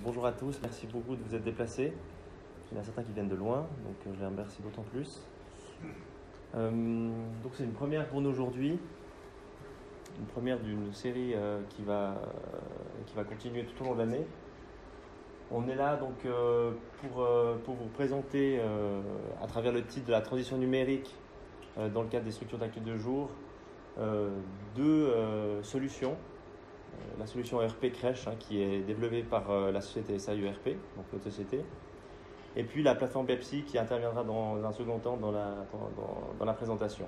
Bonjour à tous, merci beaucoup de vous être déplacés. Il y en a certains qui viennent de loin, donc je les remercie d'autant plus. Donc c'est une première pour nous aujourd'hui, une première d'une série qui va continuer tout au long de l'année. On est là donc pour vous présenter à travers le titre de la transition numérique dans le cadre des structures d'accueil de jour deux solutions. La solution ERP Crèche qui est développée par la société SAIERP, donc notre société, et puis la plateforme Pepsi qui interviendra dans un second temps dans la présentation.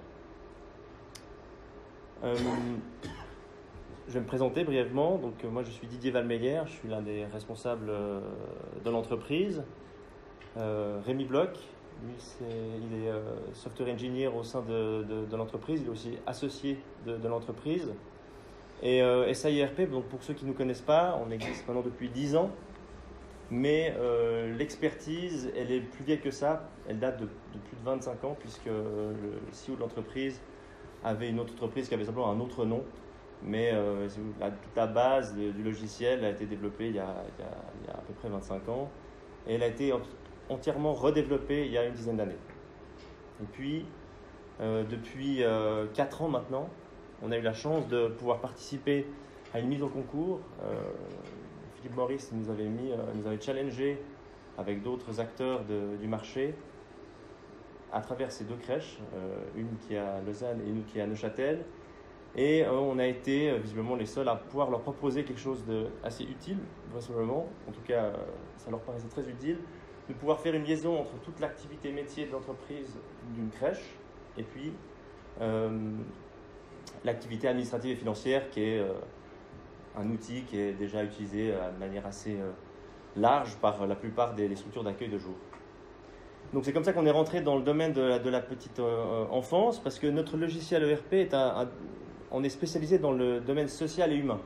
Je vais me présenter brièvement. Donc, moi je suis Didier Valmeyer, je suis l'un des responsables de l'entreprise. Rémi Bloch, lui il est software engineer au sein de l'entreprise, il est aussi associé de l'entreprise. Et SAIERP, donc pour ceux qui ne nous connaissent pas, on existe maintenant depuis 10 ans, mais l'expertise, elle est plus vieille que ça, elle date de plus de 25 ans, puisque le CEO de l'entreprise avait une autre entreprise qui avait simplement un autre nom, mais toute la base du logiciel a été développée il y a à peu près 25 ans, et elle a été entièrement redéveloppée il y a une dizaine d'années. Et puis, depuis 4 ans maintenant, on a eu la chance de pouvoir participer à une mise au concours. Philippe Maurice nous avait challengé avec d'autres acteurs du marché à travers ces deux crèches, une qui est à Lausanne et une qui est à Neuchâtel. Et on a été visiblement les seuls à pouvoir leur proposer quelque chose d'assez utile, vraisemblablement. En tout cas, ça leur paraissait très utile, de pouvoir faire une liaison entre toute l'activité métier de l'entreprise d'une crèche et puis l'activité administrative et financière, qui est un outil qui est déjà utilisé de manière assez large par la plupart des structures d'accueil de jour. Donc c'est comme ça qu'on est rentré dans le domaine de la petite enfance, parce que notre logiciel ERP on est spécialisé dans le domaine social et humain.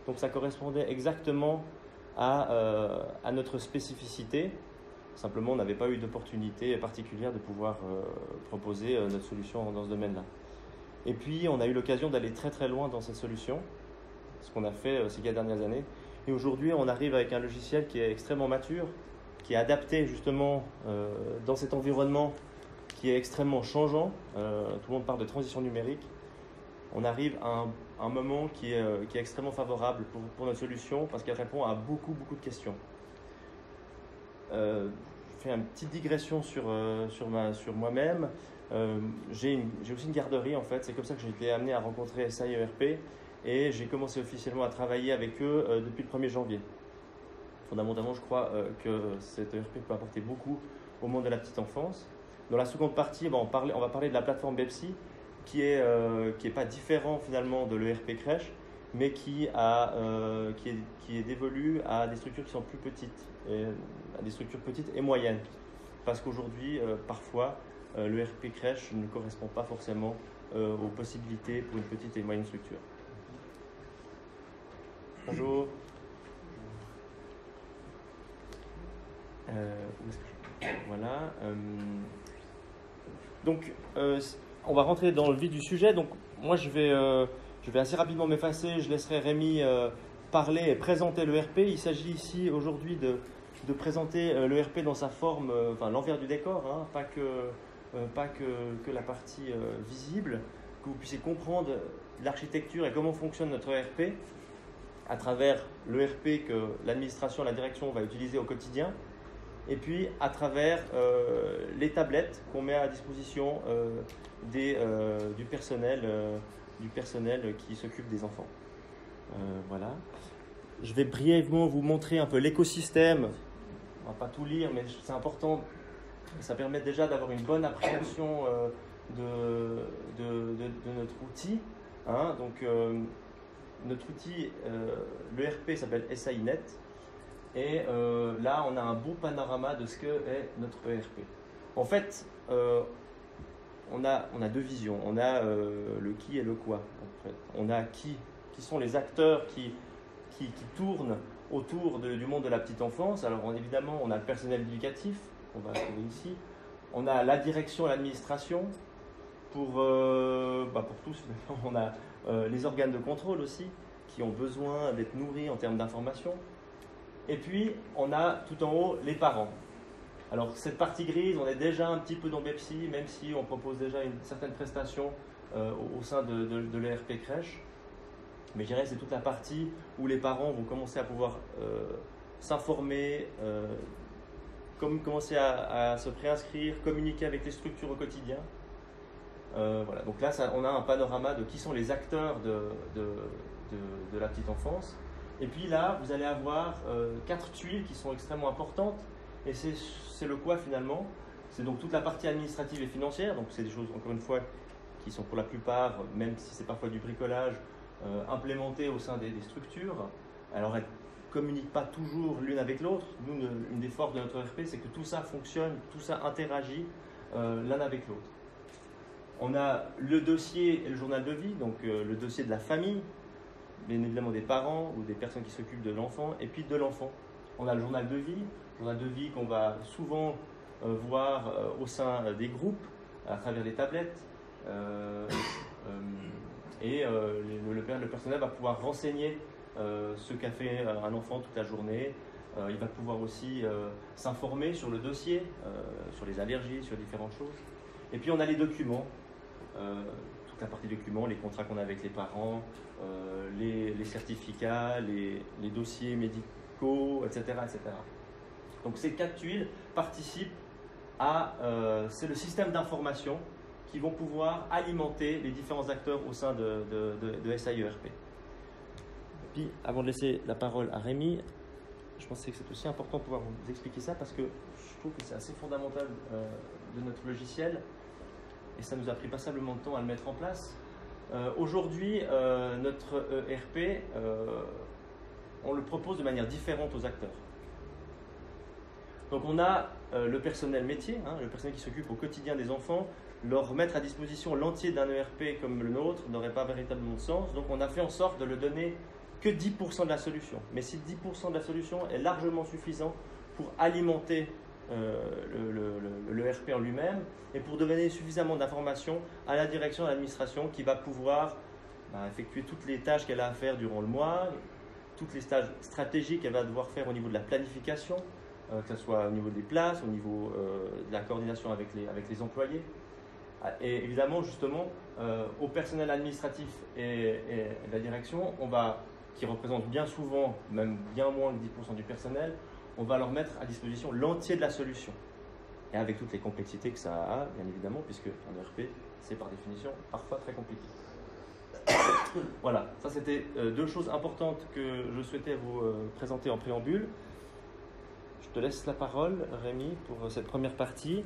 Donc ça correspondait exactement à notre spécificité. Simplement, on n'avait pas eu d'opportunité particulière de pouvoir proposer notre solution dans ce domaine-là. Et puis, on a eu l'occasion d'aller très très loin dans cette solution, ce qu'on a fait ces 4 dernières années. Et aujourd'hui, on arrive avec un logiciel qui est extrêmement mature, qui est adapté justement dans cet environnement qui est extrêmement changeant. Tout le monde parle de transition numérique. On arrive à un moment qui est extrêmement favorable pour notre solution, parce qu'elle répond à beaucoup de questions. Je fais une petite digression sur moi-même. J'ai aussi une garderie en fait, c'est comme ça que j'ai été amené à rencontrer SAIERP et j'ai commencé officiellement à travailler avec eux depuis le 1er janvier. Fondamentalement, je crois que cette ERP peut apporter beaucoup au monde de la petite enfance. Dans la seconde partie, on va parler de la plateforme Pepsi qui est pas différent finalement de l'ERP Crèche, mais qui est dévolu à des structures qui sont plus petites, à des structures petites et moyennes. Parce qu'aujourd'hui, parfois, l'ERP Crèche ne correspond pas forcément aux possibilités pour une petite et moyenne structure. Bonjour. Voilà. Donc, on va rentrer dans le vif du sujet. Donc, moi, je vais assez rapidement m'effacer. Je laisserai Rémi parler et présenter l'ERP. Il s'agit ici aujourd'hui de présenter l'ERP dans sa forme, l'envers du décor, pas que la partie visible, que vous puissiez comprendre l'architecture et comment fonctionne notre ERP à travers l'ERP que l'administration, la direction va utiliser au quotidien, et puis à travers les tablettes qu'on met à disposition du personnel qui s'occupe des enfants. Voilà. Je vais brièvement vous montrer un peu l'écosystème. On ne va pas tout lire, mais c'est important. Ça permet déjà d'avoir une bonne appréhension de notre outil. Donc, notre outil, l'ERP s'appelle SAINet. Et là, on a un beau panorama de ce que est notre ERP. En fait, on a deux visions. On a le qui et le quoi. En fait. On a qui sont les acteurs qui tournent autour du monde de la petite enfance. Alors évidemment, on a le personnel éducatif, on va trouver ici. On a la direction et l'administration. Pour tous, on a les organes de contrôle aussi, qui ont besoin d'être nourris en termes d'information. Et puis, on a tout en haut les parents. Alors, cette partie grise, on est déjà un petit peu dans BEPSI, même si on propose déjà une certaine prestation au sein de l'ERP crèche. Mais je dirais que c'est toute la partie où les parents vont commencer à pouvoir s'informer, commencer à se préinscrire, communiquer avec les structures au quotidien. Voilà. Donc là, on a un panorama de qui sont les acteurs de la petite enfance. Et puis là, vous allez avoir 4 tuiles qui sont extrêmement importantes. Et c'est le quoi finalement? C'est donc toute la partie administrative et financière. Donc c'est des choses, encore une fois, qui sont pour la plupart, même si c'est parfois du bricolage, implémentées au sein des structures. Alors elles ne communiquent pas toujours l'une avec l'autre. Nous, une des forces de notre ERP, c'est que tout ça fonctionne, tout ça interagit l'un avec l'autre. On a le dossier et le journal de vie, donc le dossier de la famille, bien évidemment des parents ou des personnes qui s'occupent de l'enfant, et puis de l'enfant. On a le journal de vie qu'on va souvent voir au sein des groupes, à travers des tablettes. Le personnel va pouvoir renseigner ce qu'a fait un enfant toute la journée. Il va pouvoir aussi s'informer sur le dossier, sur les allergies, sur différentes choses. Et puis on a les documents, toute la partie documents, les contrats qu'on a avec les parents, les certificats, les dossiers médicaux, etc., etc. Donc ces 4 tuiles participent c'est le système d'information qui vont pouvoir alimenter les différents acteurs au sein de SAIERP. Puis, avant de laisser la parole à Rémi, je pensais que c'est aussi important de pouvoir vous expliquer ça parce que je trouve que c'est assez fondamental de notre logiciel et ça nous a pris passablement de temps à le mettre en place. Aujourd'hui, notre ERP, on le propose de manière différente aux acteurs. Donc on a le personnel métier, le personnel qui s'occupe au quotidien des enfants. Leur mettre à disposition l'entier d'un ERP comme le nôtre n'aurait pas véritablement de sens. Donc on a fait en sorte de le donner que 10% de la solution. Mais si 10% de la solution est largement suffisant pour alimenter l'ERP en lui-même et pour donner suffisamment d'informations à la direction de l'administration qui va pouvoir effectuer toutes les tâches qu'elle a à faire durant le mois, toutes les tâches stratégiques qu'elle va devoir faire au niveau de la planification, que ce soit au niveau des places, au niveau de la coordination avec les employés. Et évidemment, justement, au personnel administratif et la direction, qui représente bien souvent, même bien moins que 10% du personnel, on va leur mettre à disposition l'entier de la solution. Et avec toutes les complexités que ça a, bien évidemment, puisque un ERP, c'est par définition parfois très compliqué. Voilà, ça c'était 2 choses importantes que je souhaitais vous présenter en préambule. Je te laisse la parole, Rémi, pour cette première partie.